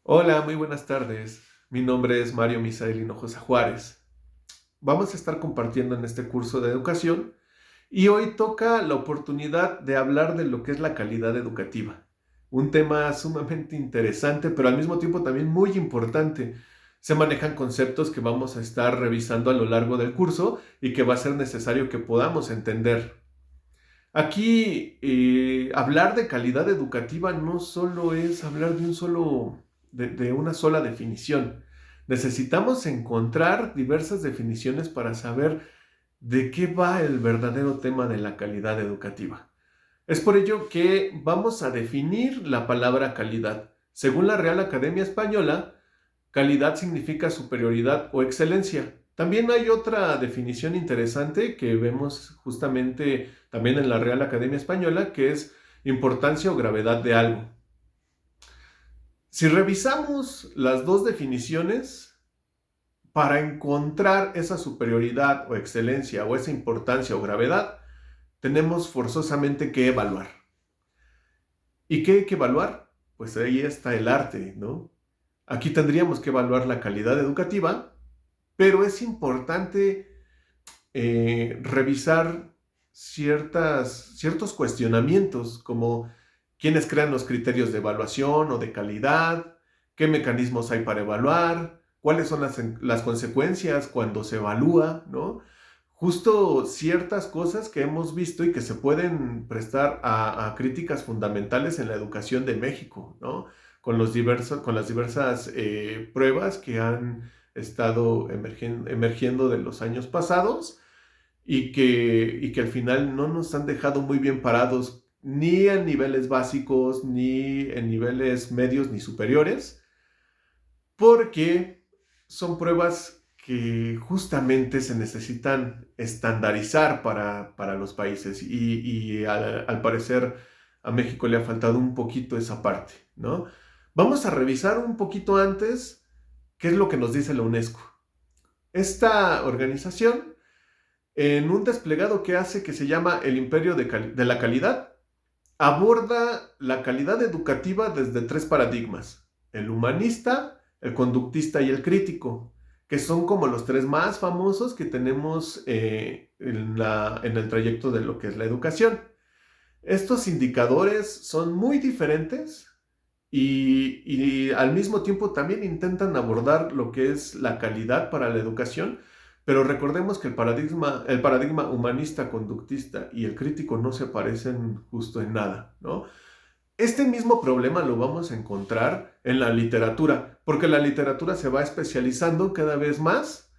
Hola, muy buenas tardes. Mi nombre es Mario Misael Hinojosa Juárez. Vamos a estar compartiendo en este curso de educación y hoy toca la oportunidad de hablar de lo que es la calidad educativa. Un tema sumamente interesante, pero al mismo tiempo también muy importante. Se manejan conceptos que vamos a estar revisando a lo largo del curso y que va a ser necesario que podamos entender. Aquí, hablar de calidad educativa no solo es hablar de una sola definición. Necesitamos encontrar diversas definiciones para saber de qué va el verdadero tema de la calidad educativa. Es por ello que vamos a definir la palabra calidad. Según la Real Academia Española, calidad significa superioridad o excelencia. También hay otra definición interesante que vemos justamente también en la Real Academia Española, que es importancia o gravedad de algo. Si revisamos las dos definiciones, para encontrar esa superioridad o excelencia o esa importancia o gravedad, tenemos forzosamente que evaluar. ¿Y qué hay que evaluar? Pues ahí está el arte, ¿no? Aquí tendríamos que evaluar la calidad educativa, pero es importante revisar ciertos cuestionamientos, como quiénes crean los criterios de evaluación o de calidad, qué mecanismos hay para evaluar, cuáles son las consecuencias cuando se evalúa, ¿no? Justo ciertas cosas que hemos visto y que se pueden prestar a críticas fundamentales en la educación de México, ¿no? Con las diversas pruebas que han estado emergiendo de los años pasados y que al final no nos han dejado muy bien parados ni en niveles básicos, ni en niveles medios ni superiores, porque son pruebas que justamente se necesitan estandarizar para los países y al parecer a México le ha faltado un poquito esa parte, ¿no? Vamos a revisar un poquito antes qué es lo que nos dice la UNESCO. Esta organización, en un desplegado que hace que se llama El Imperio de la Calidad, aborda la calidad educativa desde tres paradigmas: el humanista, el conductista y el crítico, que son como los tres más famosos que tenemos en el trayecto de lo que es la educación. Estos indicadores son muy diferentes y al mismo tiempo también intentan abordar lo que es la calidad para la educación, pero recordemos que el paradigma humanista, conductista y el crítico no se parecen justo en nada, ¿no? Este mismo problema lo vamos a encontrar en la literatura, porque la literatura se va especializando cada vez más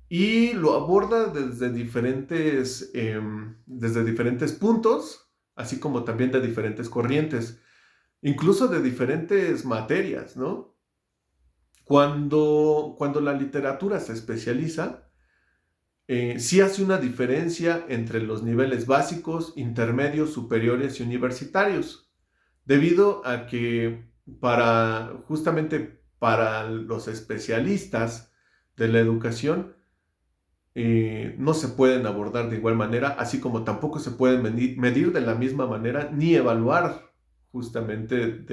y lo aborda desde diferentes puntos, así como también de diferentes corrientes, incluso de diferentes materias, ¿no? Cuando la literatura se especializa, sí hace una diferencia entre los niveles básicos, intermedios, superiores y universitarios, debido a que justamente para los especialistas de la educación, no se pueden abordar de igual manera, así como tampoco se pueden medir de la misma manera ni evaluar justamente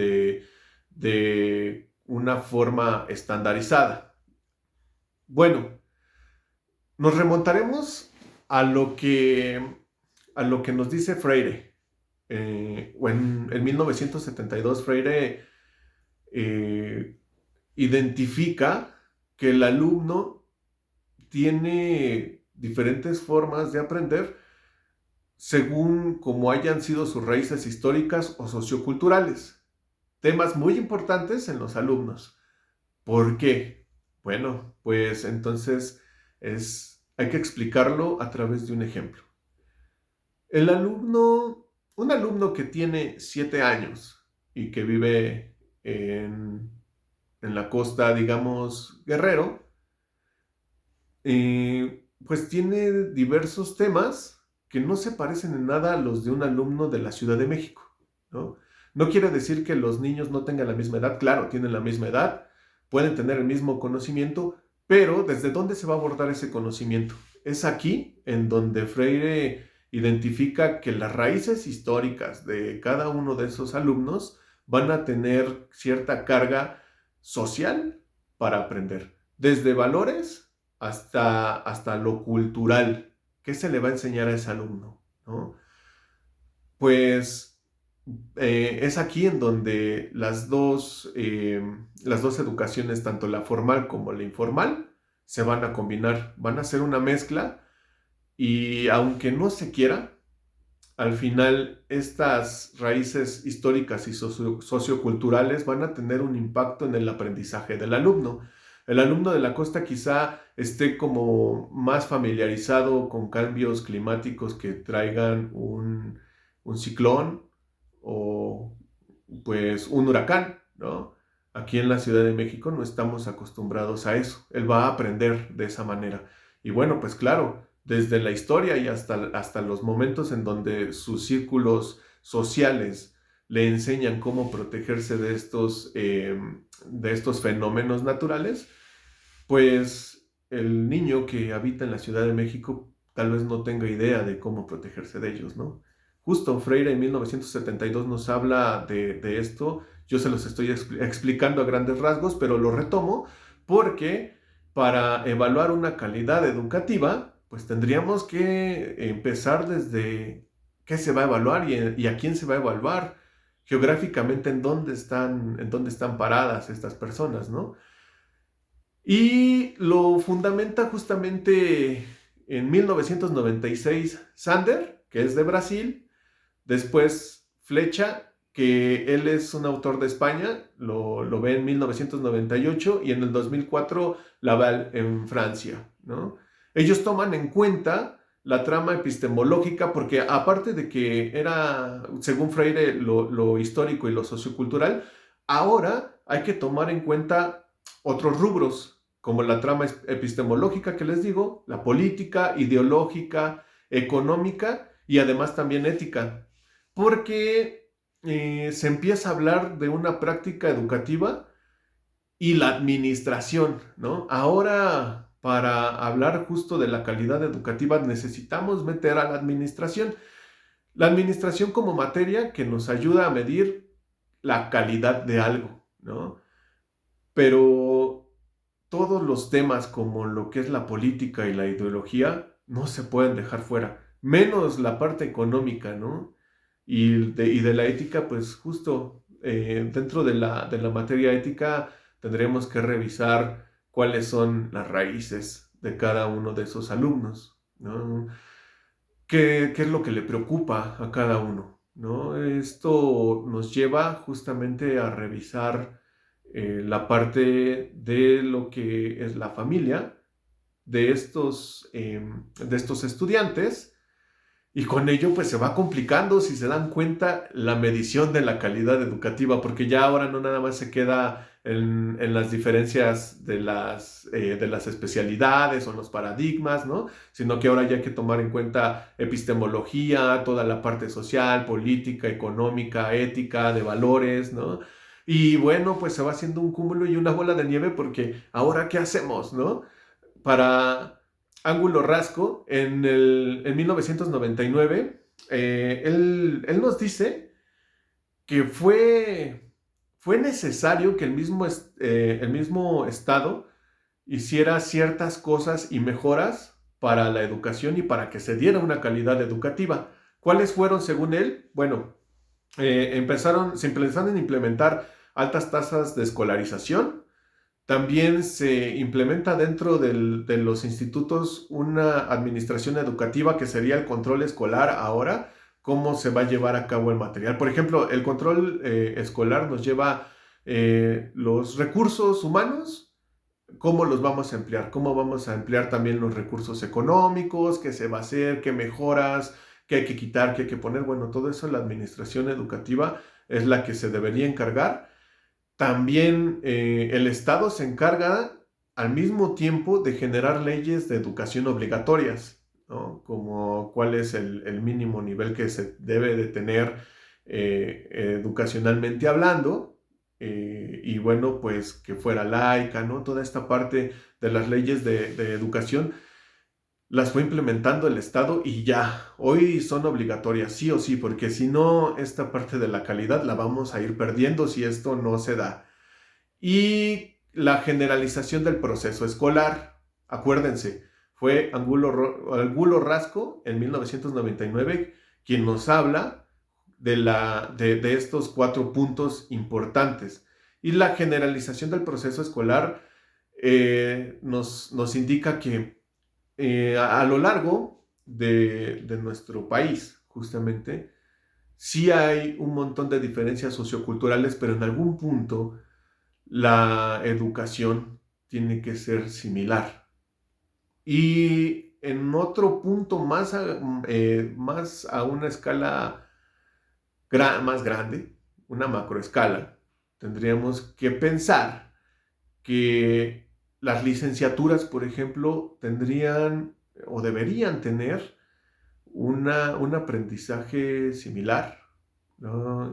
de una forma estandarizada. Bueno, nos remontaremos a a lo que nos dice Freire. En 1972 Freire eh, identifica que el alumno tiene diferentes formas de aprender según cómo hayan sido sus raíces históricas o socioculturales. Temas muy importantes en los alumnos. ¿Por qué? Bueno, pues entonces hay que explicarlo a través de un ejemplo. Un alumno que tiene 7 años y que vive en la costa, digamos, Guerrero, pues tiene diversos temas que no se parecen en nada a los de un alumno de la Ciudad de México, ¿no? No quiere decir que los niños no tengan la misma edad, claro, tienen la misma edad, pueden tener el mismo conocimiento, pero ¿desde dónde se va a abordar ese conocimiento? Es aquí en donde Freire identifica que las raíces históricas de cada uno de esos alumnos van a tener cierta carga social para aprender, desde valores hasta lo cultural. ¿Qué se le va a enseñar a ese alumno? ¿No? Pues es aquí en donde las dos educaciones, tanto la formal como la informal, se van a combinar, van a ser una mezcla y aunque no se quiera, al final estas raíces históricas y socioculturales van a tener un impacto en el aprendizaje del alumno. El alumno de la costa quizá esté como más familiarizado con cambios climáticos que traigan un ciclón o pues un huracán, ¿no? Aquí en la Ciudad de México no estamos acostumbrados a eso. Él va a aprender de esa manera. Y bueno, pues claro, desde la historia y hasta los momentos en donde sus círculos sociales le enseñan cómo protegerse de estos fenómenos naturales, pues el niño que habita en la Ciudad de México tal vez no tenga idea de cómo protegerse de ellos, ¿no? Justo Freire en 1972 nos habla de esto. Yo se los estoy explicando a grandes rasgos, pero lo retomo porque para evaluar una calidad educativa, pues tendríamos que empezar desde qué se va a evaluar y a quién se va a evaluar geográficamente en dónde están paradas estas personas, ¿no? Y lo fundamenta justamente en 1996 Sander, que es de Brasil, después Flecha, que él es un autor de España, lo ve en 1998 y en el 2004 Laval en Francia, ¿no? Ellos toman en cuenta la trama epistemológica porque aparte de que era, según Freire, lo histórico y lo sociocultural, ahora hay que tomar en cuenta otros rubros, como la trama epistemológica que les digo, la política, ideológica, económica y además también ética, porque se empieza a hablar de una práctica educativa y la administración, ¿no? Ahora, para hablar justo de la calidad educativa, necesitamos meter a la administración. La administración como materia que nos ayuda a medir la calidad de algo, ¿no? Pero todos los temas como lo que es la política y la ideología no se pueden dejar fuera, menos la parte económica, ¿no? Y de la ética, pues justo dentro de la materia ética tendremos que revisar cuáles son las raíces de cada uno de esos alumnos, ¿no? ¿Qué es lo que le preocupa a cada uno, ¿no? Esto nos lleva justamente a revisar la parte de lo que es la familia de estos estudiantes y con ello pues se va complicando, si se dan cuenta, la medición de la calidad educativa, porque ya ahora no nada más se queda en las diferencias de las especialidades o los paradigmas, ¿no? Sino que ahora ya hay que tomar en cuenta epistemología, toda la parte social, política, económica, ética, de valores, ¿no? Y bueno, pues se va haciendo un cúmulo y una bola de nieve porque ahora ¿qué hacemos, no? Para Ángulo Rasco, en 1999, él nos dice que fue necesario que el mismo Estado hiciera ciertas cosas y mejoras para la educación y para que se diera una calidad educativa. ¿Cuáles fueron según él? Bueno, se empezaron a implementar altas tasas de escolarización. También se implementa dentro de los institutos una administración educativa que sería el control escolar ahora, cómo se va a llevar a cabo el material. Por ejemplo, el control escolar nos lleva los recursos humanos, cómo los vamos a emplear, cómo vamos a emplear también los recursos económicos, qué se va a hacer, qué mejoras, qué hay que quitar, qué hay que poner. Bueno, todo eso la administración educativa es la que se debería encargar. También el Estado se encarga al mismo tiempo de generar leyes de educación obligatorias, ¿no? Como cuál es el mínimo nivel que se debe de tener educacionalmente hablando, y bueno, pues que fuera laica, ¿no? Toda esta parte de las leyes de educación las fue implementando el Estado y ya, hoy son obligatorias, sí o sí, porque si no, esta parte de la calidad la vamos a ir perdiendo si esto no se da. y la generalización del proceso escolar. Acuérdense, fue Angulo Rasco en 1999 quien nos habla de estos 4 puntos importantes. Y la generalización del proceso escolar nos indica que a lo largo de nuestro país, justamente, sí hay un montón de diferencias socioculturales, pero en algún punto la educación tiene que ser similar. Y en otro punto más a una escala más grande, una macroescala, tendríamos que pensar que las licenciaturas, por ejemplo, tendrían o deberían tener un aprendizaje similar, ¿no?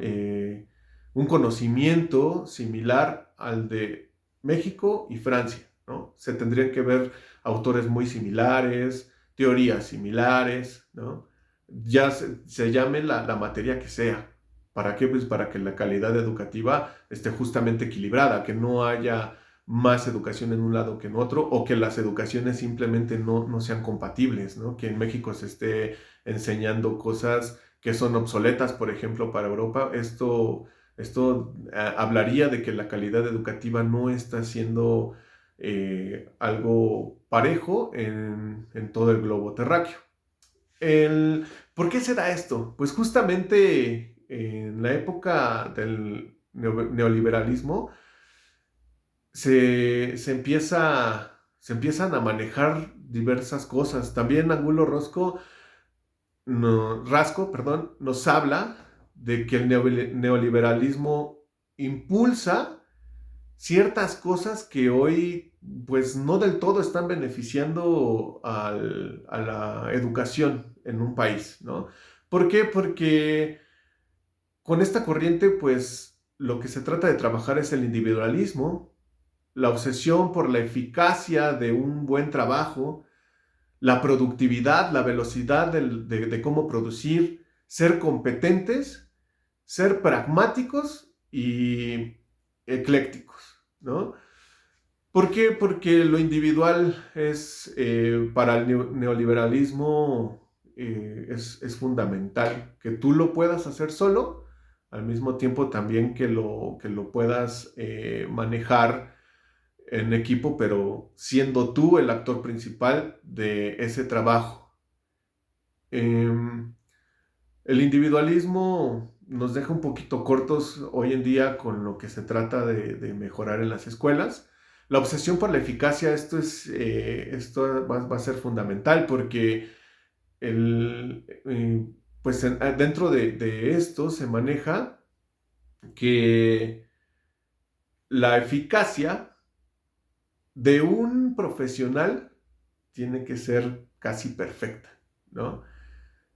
Un conocimiento similar al de México y Francia, ¿no? Se tendrían que ver autores muy similares, teorías similares, ¿no? Ya se llame la materia que sea. ¿Para qué? Pues para que la calidad educativa esté justamente equilibrada, que no haya más educación en un lado que en otro, o que las educaciones simplemente no sean compatibles, ¿no? Que en México se esté enseñando cosas que son obsoletas, por ejemplo, para Europa. Esto hablaría de que la calidad educativa no está siendo algo parejo en todo el globo terráqueo. ¿Por qué se da esto? Pues justamente en la época del neoliberalismo se empiezan a manejar diversas cosas. También Angulo Rasco, perdón, nos habla de que el neoliberalismo impulsa ciertas cosas que hoy pues no del todo están beneficiando a la educación en un país, ¿no? ¿Por qué? Porque con esta corriente pues lo que se trata de trabajar es el individualismo, la obsesión por la eficacia de un buen trabajo, la productividad, la velocidad de cómo producir, ser competentes, ser pragmáticos y eclécticos, ¿no? ¿Por qué? Porque lo individual es, para el neoliberalismo, es fundamental. Que tú lo puedas hacer solo, al mismo tiempo también que lo puedas manejar en equipo, pero siendo tú el actor principal de ese trabajo. El individualismo nos deja un poquito cortos hoy en día con lo que se trata de mejorar en las escuelas. La obsesión por la eficacia, esto va a ser fundamental porque pues dentro de esto se maneja que la eficacia de un profesional tiene que ser casi perfecta, ¿no?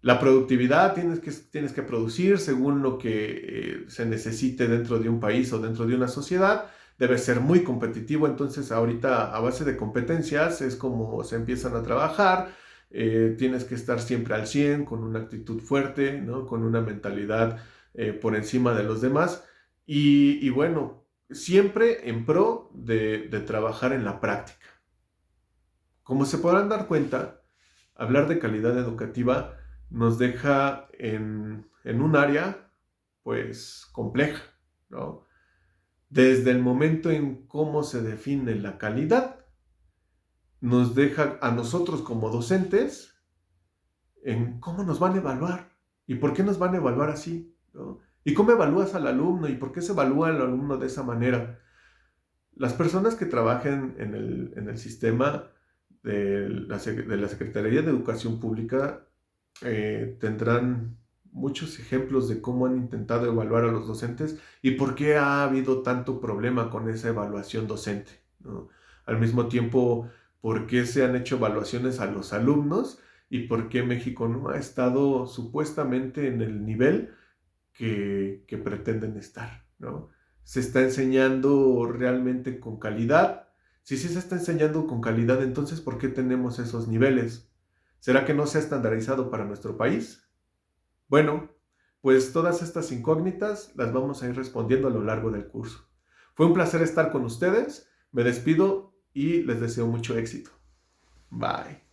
La productividad tienes que producir según lo que se necesite dentro de un país o dentro de una sociedad. Debe ser muy competitivo, entonces ahorita a base de competencias es como se empiezan a trabajar. Tienes que estar siempre al 100 con una actitud fuerte, ¿no? Con una mentalidad por encima de los demás. Y bueno, siempre en pro de trabajar en la práctica. Como se podrán dar cuenta, hablar de calidad educativa nos deja en un área, pues, compleja, ¿no? Desde el momento en cómo se define la calidad, nos deja a nosotros como docentes en cómo nos van a evaluar y por qué nos van a evaluar así, ¿no? Y cómo evalúas al alumno y por qué se evalúa al alumno de esa manera. Las personas que trabajen en el sistema de la Secretaría de Educación Pública tendrán muchos ejemplos de cómo han intentado evaluar a los docentes y por qué ha habido tanto problema con esa evaluación docente, ¿no? Al mismo tiempo, por qué se han hecho evaluaciones a los alumnos y por qué México no ha estado supuestamente en el nivel que pretenden estar, ¿no? ¿Se está enseñando realmente con calidad? Si sí se está enseñando con calidad, entonces ¿por qué tenemos esos niveles? ¿Será que no se ha estandarizado para nuestro país? Bueno, pues todas estas incógnitas las vamos a ir respondiendo a lo largo del curso. Fue un placer estar con ustedes. Me despido y les deseo mucho éxito. Bye.